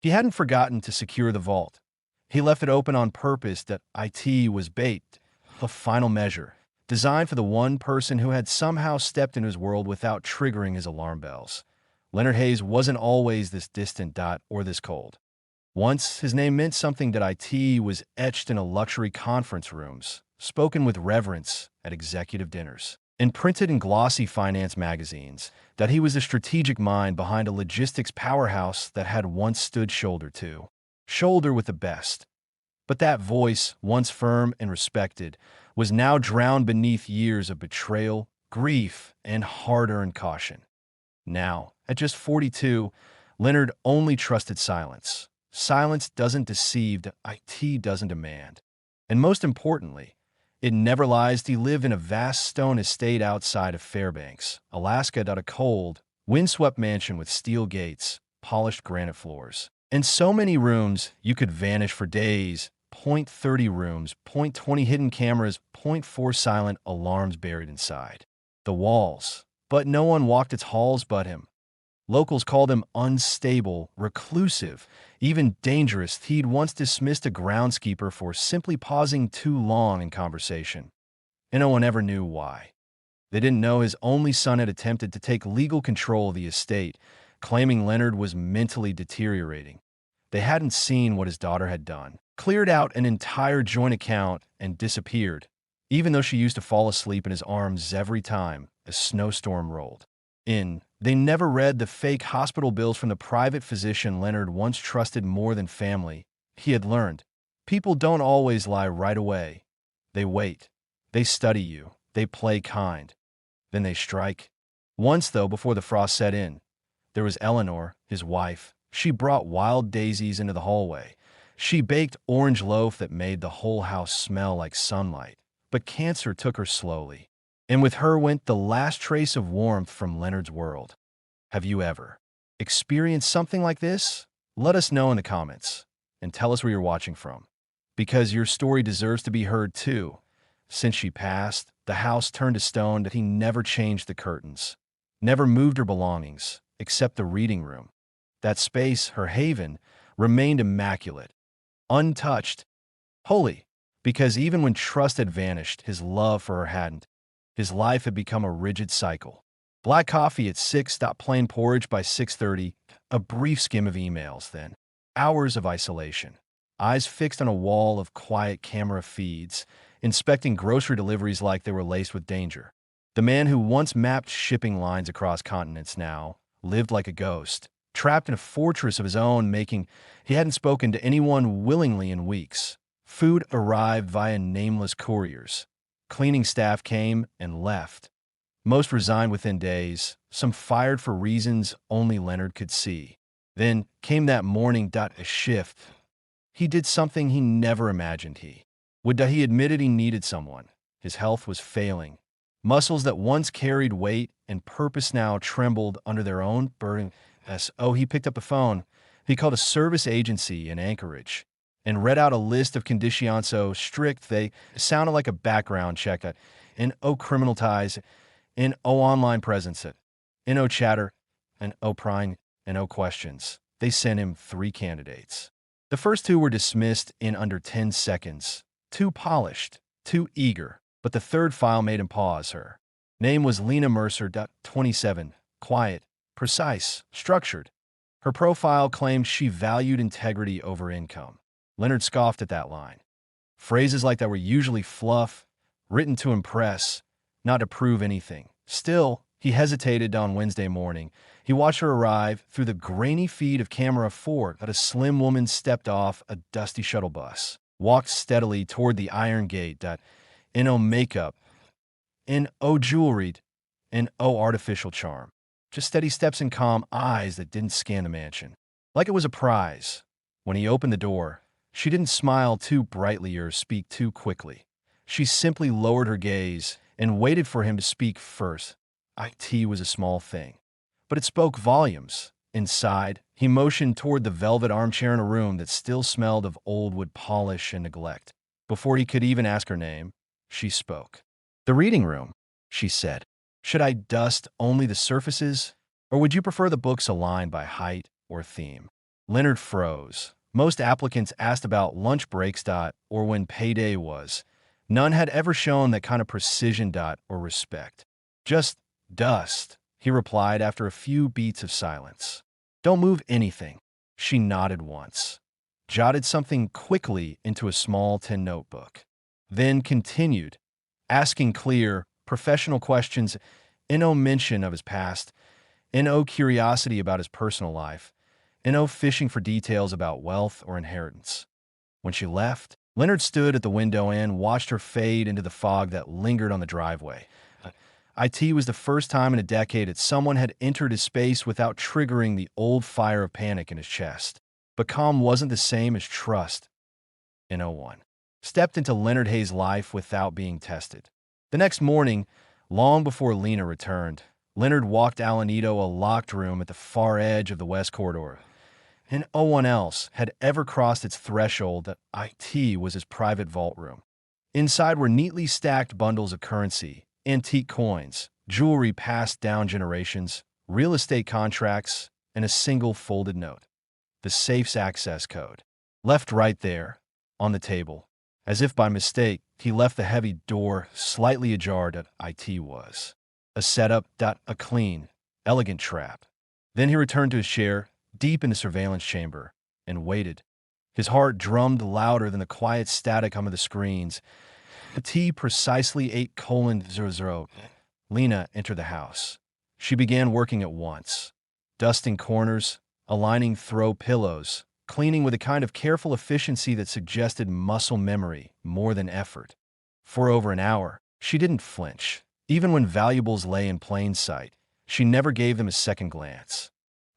He hadn't forgotten to secure the vault. He left it open on purpose that IT was bait, a final measure, designed for the one person who had somehow stepped into his world without triggering his alarm bells. Leonard Hayes wasn't always this distant dot or this cold. Once, his name meant something that IT was etched in a luxury conference rooms, spoken with reverence at executive dinners, and printed in glossy finance magazines, that he was the strategic mind behind a logistics powerhouse that had once stood shoulder to shoulder with the best. But that voice, once firm and respected, was now drowned beneath years of betrayal, grief, and hard-earned caution. Now, at just 42, Leonard only trusted silence. Silence doesn't deceive, IT doesn't demand. And most importantly, it never lies. He lived in a vast stone estate outside of Fairbanks, Alaska, a cold, windswept mansion with steel gates, polished granite floors, and so many rooms you could vanish for days. Point 30 rooms, point 20 hidden cameras, point 4 silent alarms buried inside the walls. But no one walked its halls but him. Locals called him unstable, reclusive, even dangerous. He'd once dismissed a groundskeeper for simply pausing too long in conversation, and no one ever knew why. They didn't know his only son had attempted to take legal control of the estate, claiming Leonard was mentally deteriorating. They hadn't seen what his daughter had done. Cleared out an entire joint account and disappeared, even though she used to fall asleep in his arms every time a snowstorm rolled in. They never read the fake hospital bills from the private physician Leonard once trusted more than family. He had learned, people don't always lie right away. They wait. They study you. They play kind. Then they strike. Once, though, before the frost set in, there was Eleanor, his wife. She brought wild daisies into the hallway. She baked orange loaf that made the whole house smell like sunlight. But cancer took her slowly, and with her went the last trace of warmth from Leonard's world. Have you ever experienced something like this? Let us know in the comments, and tell us where you're watching from, because your story deserves to be heard too. Since she passed, the house turned to stone, that he never changed the curtains, never moved her belongings, except the reading room. That space, her haven, remained immaculate, untouched, holy, because even when trust had vanished, his love for her hadn't. His life had become a rigid cycle. Black coffee at 6, plain porridge by 6:30, a brief skim of emails, then hours of isolation. Eyes fixed on a wall of quiet camera feeds, inspecting grocery deliveries like they were laced with danger. The man who once mapped shipping lines across continents now lived like a ghost, trapped in a fortress of his own making. He hadn't spoken to anyone willingly in weeks. Food arrived via nameless couriers. Cleaning staff came and left. Most resigned within days, some fired for reasons only Leonard could see. Then came that morning, a shift. He did something he never imagined he would. He admitted he needed someone. His health was failing. Muscles that once carried weight and purpose now trembled under their own burden. He picked up the phone. He called a service agency in Anchorage and read out a list of conditions so strict they sounded like a background check. Criminal ties, online presence, chatter, prying, questions. They sent him 3 candidates. The first 2 were dismissed in under 10 seconds. Too polished, too eager. But the third file made him pause. Her name was Lena Mercer, 27, quiet, precise, structured. Her profile claimed she valued integrity over income. Leonard scoffed at that line. Phrases like that were usually fluff, written to impress, not to prove anything. Still, he hesitated. On Wednesday morning, he watched her arrive through the grainy feed of camera 4. A slim woman stepped off a dusty shuttle bus, walked steadily toward the iron gate. Makeup, jewelry, artificial charm. Just steady steps and calm eyes that didn't scan the mansion, like it was a prize. When he opened the door, she didn't smile too brightly or speak too quickly. She simply lowered her gaze and waited for him to speak first. IT was a small thing, but it spoke volumes. Inside, he motioned toward the velvet armchair in a room that still smelled of old wood polish and neglect. Before he could even ask her name, she spoke. "The reading room," she said. "Should I dust only the surfaces, or would you prefer the books aligned by height or theme?" Leonard froze. Most applicants asked about lunch breaks or when payday was. None had ever shown that kind of precision or respect. Just dust, he replied after a few beats of silence. Don't move anything. She nodded once, jotted something quickly into a small tin notebook, then continued, asking clear, professional questions in no mention of his past, in no curiosity about his personal life, in no fishing for details about wealth or inheritance. When she left, Leonard stood at the window and watched her fade into the fog that lingered on the driveway. IT was the first time in a decade that someone had entered his space without triggering the old fire of panic in his chest. But calm wasn't the same as trust. In '01, stepped into Leonard Hayes' life without being tested. The next morning, long before Lena returned, Leonard walked Alanito a locked room at the far edge of the West Corridor. And no one else had ever crossed its threshold that IT was his private vault room. Inside were neatly stacked bundles of currency, antique coins, jewelry passed down generations, real estate contracts, and a single folded note. The safe's access code. Left right there, on the table. As if by mistake, he left the heavy door slightly ajar that IT was. A setup, a clean, elegant trap. Then he returned to his chair, deep in the surveillance chamber, and waited. His heart drummed louder than the quiet static hum of the screens. The T precisely 8:00. Lena entered the house. She began working at once, dusting corners, aligning throw pillows, cleaning with a kind of careful efficiency that suggested muscle memory more than effort. For over an hour, she didn't flinch. Even when valuables lay in plain sight, she never gave them a second glance.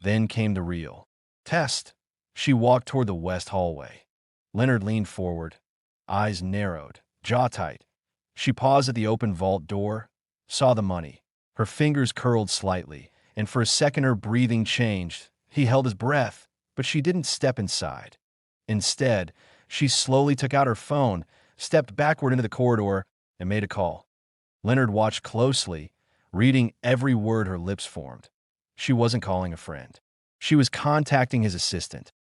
Then came the real test. She walked toward the west hallway. Leonard leaned forward, eyes narrowed, jaw tight. She paused at the open vault door, saw the money. Her fingers curled slightly, and for a second her breathing changed. He held his breath, but she didn't step inside. Instead, she slowly took out her phone, stepped backward into the corridor, and made a call. Leonard watched closely, reading every word her lips formed. She wasn't calling a friend. She was contacting his assistant,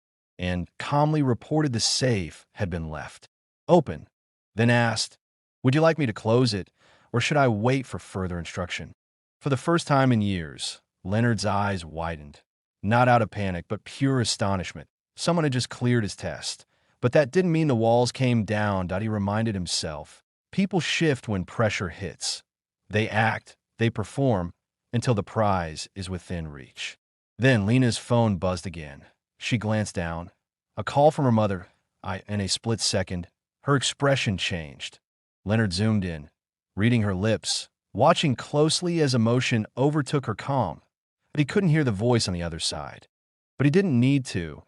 and calmly reported the safe had been left open, then asked, "Would you like me to close it, or should I wait for further instruction?" For the first time in years, Leonard's eyes widened, not out of panic, but pure astonishment. Someone had just cleared his test. But that didn't mean the walls came down, he reminded himself. People shift when pressure hits. They act, they perform, until the prize is within reach. Then Lena's phone buzzed again. She glanced down. A call from her mother. In a split second, her expression changed. Leonard zoomed in, reading her lips, watching closely as emotion overtook her calm. But he couldn't hear the voice on the other side. But he didn't need to.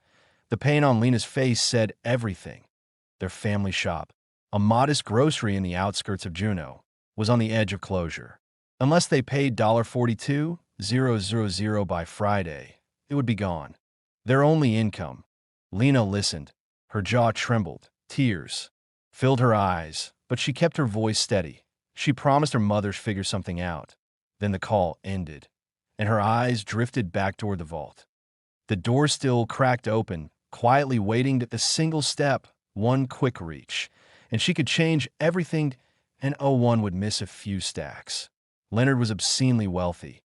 The pain on Lena's face said everything. Their family shop, a modest grocery in the outskirts of Juneau, was on the edge of closure. Unless they paid $42,000 by Friday, it would be gone. Their only income. Lena listened. Her jaw trembled. Tears filled her eyes, but she kept her voice steady. She promised her mother to figure something out. Then the call ended, and her eyes drifted back toward the vault. The door still cracked open, quietly waiting at the single step, one quick reach, and she could change everything, and '01 would miss a few stacks. Leonard was obscenely wealthy.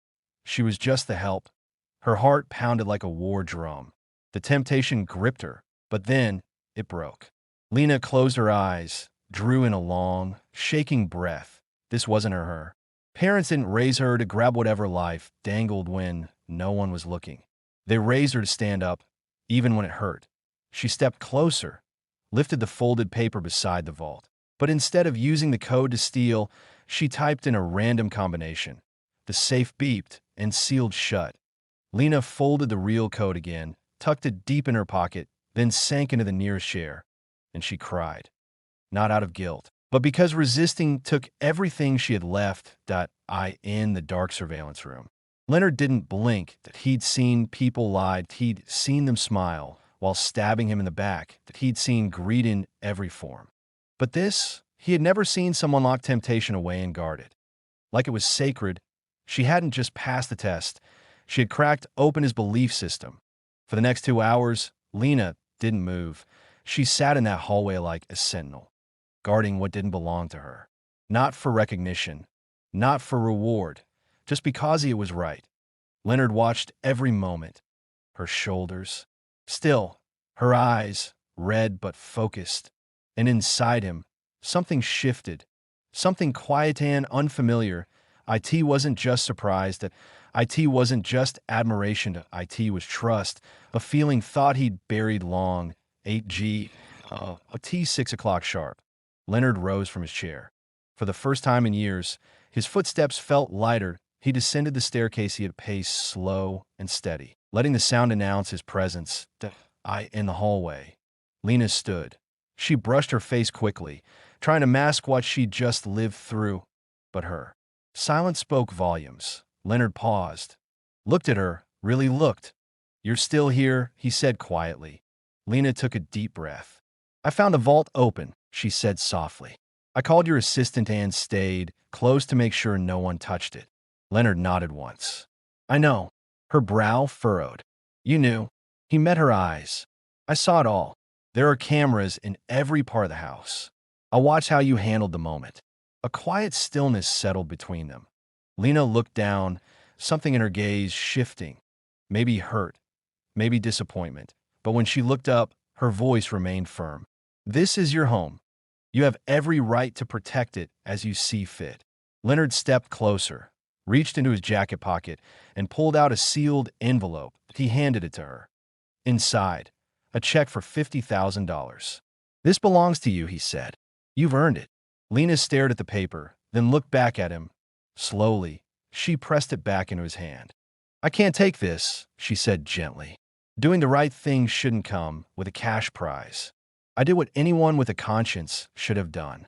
She was just the help. Her heart pounded like a war drum. The temptation gripped her, but then it broke. Lena closed her eyes, drew in a long, shaking breath. This wasn't her. Parents didn't raise her to grab whatever life dangled when no one was looking. They raised her to stand up, even when it hurt. She stepped closer, lifted the folded paper beside the vault. But instead of using the code to steal, she typed in a random combination. The safe beeped and sealed shut. Lena folded the real code again, tucked it deep in her pocket, then sank into the nearest chair. And she cried. Not out of guilt, but because resisting took everything she had left in the dark surveillance room. Leonard didn't blink that he'd seen people lie, he'd seen them smile while stabbing him in the back, that he'd seen greed in every form. But this, he had never seen someone lock temptation away and guard it. Like it was sacred, she hadn't just passed the test, she had cracked open his belief system. For the next 2 hours, Lena didn't move. She sat in that hallway like a sentinel, guarding what didn't belong to her. Not for recognition, not for reward, just because it was right. Leonard watched every moment. Her shoulders, still, her eyes, red but focused. And inside him, something shifted, something quiet and unfamiliar. IT wasn't just surprised. IT wasn't just admiration. IT was trust, a feeling thought he'd buried long. 8G, a T 6 o'clock sharp. Leonard rose from his chair. For the first time in years, his footsteps felt lighter. He descended the staircase. He had paced slow and steady, letting the sound announce his presence. In the hallway. Lena stood. She brushed her face quickly, trying to mask what she'd just lived through. But her silence spoke volumes. Leonard paused, looked at her, really looked. "You're still here," he said quietly. Lena took a deep breath. "I found the vault open," she said softly. "I called your assistant and stayed close to make sure no one touched it." Leonard nodded once. "I know." Her brow furrowed. "You knew." He met her eyes. "I saw it all. There are cameras in every part of the house. I'll watch how you handled the moment." A quiet stillness settled between them. Lena looked down, something in her gaze shifting. Maybe hurt, maybe disappointment. But when she looked up, her voice remained firm. "This is your home. You have every right to protect it as you see fit." Leonard stepped closer, reached into his jacket pocket, and pulled out a sealed envelope. He handed it to her. Inside, a check for $50,000. "This belongs to you," he said. "You've earned it." Lena stared at the paper, then looked back at him. Slowly, she pressed it back into his hand. "I can't take this," she said gently. "Doing the right thing shouldn't come with a cash prize. I did what anyone with a conscience should have done."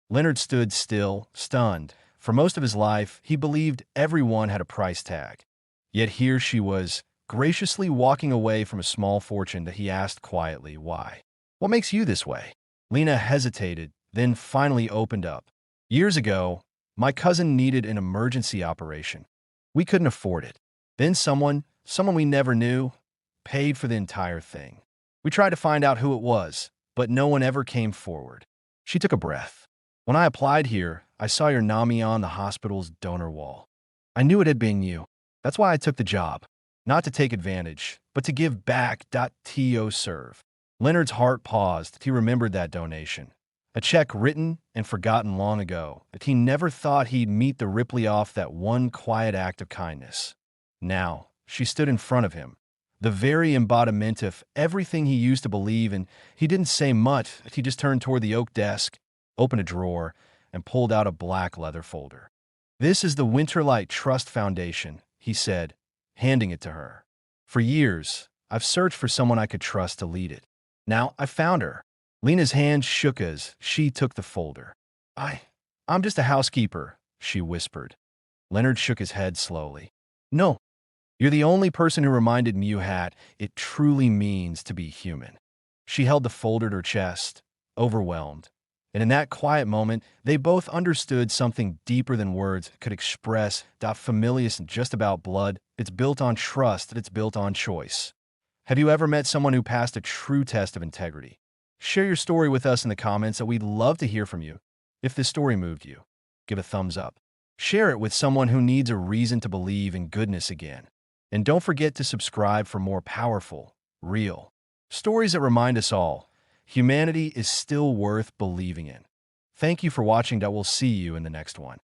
Leonard stood still, stunned. For most of his life, he believed everyone had a price tag. Yet here she was, graciously walking away from a small fortune that he asked quietly, "Why? What makes you this way?" Lena hesitated, then finally opened up. "Years ago, my cousin needed an emergency operation. We couldn't afford it. Then someone we never knew, paid for the entire thing. We tried to find out who it was, but no one ever came forward." She took a breath. "When I applied here, I saw your name on the hospital's donor wall. I knew it had been you. That's why I took the job. Not to take advantage, but to give back. To serve." Leonard's heart paused. He remembered that donation. A check written and forgotten long ago, but he never thought he'd meet the Ripley off that one quiet act of kindness. Now, she stood in front of him, the very embodiment of everything he used to believe, and he didn't say much. He just turned toward the oak desk, opened a drawer, and pulled out a black leather folder. "This is the Winterlight Trust Foundation," he said, handing it to her. "For years, I've searched for someone I could trust to lead it. Now I found her." Lena's hand shook as she took the folder. I'm just a housekeeper," she whispered. Leonard shook his head slowly. "No, you're the only person who reminded me it truly means to be human." She held the folder to her chest, overwhelmed. And in that quiet moment, they both understood something deeper than words could express. Familia isn't just about blood. It's built on trust. It's built on choice. Have you ever met someone who passed a true test of integrity? Share your story with us in the comments, and we'd love to hear from you. If this story moved you, give a thumbs up. Share it with someone who needs a reason to believe in goodness again. And don't forget to subscribe for more powerful, real stories that remind us all humanity is still worth believing in. Thank you for watching. We'll see you in the next one.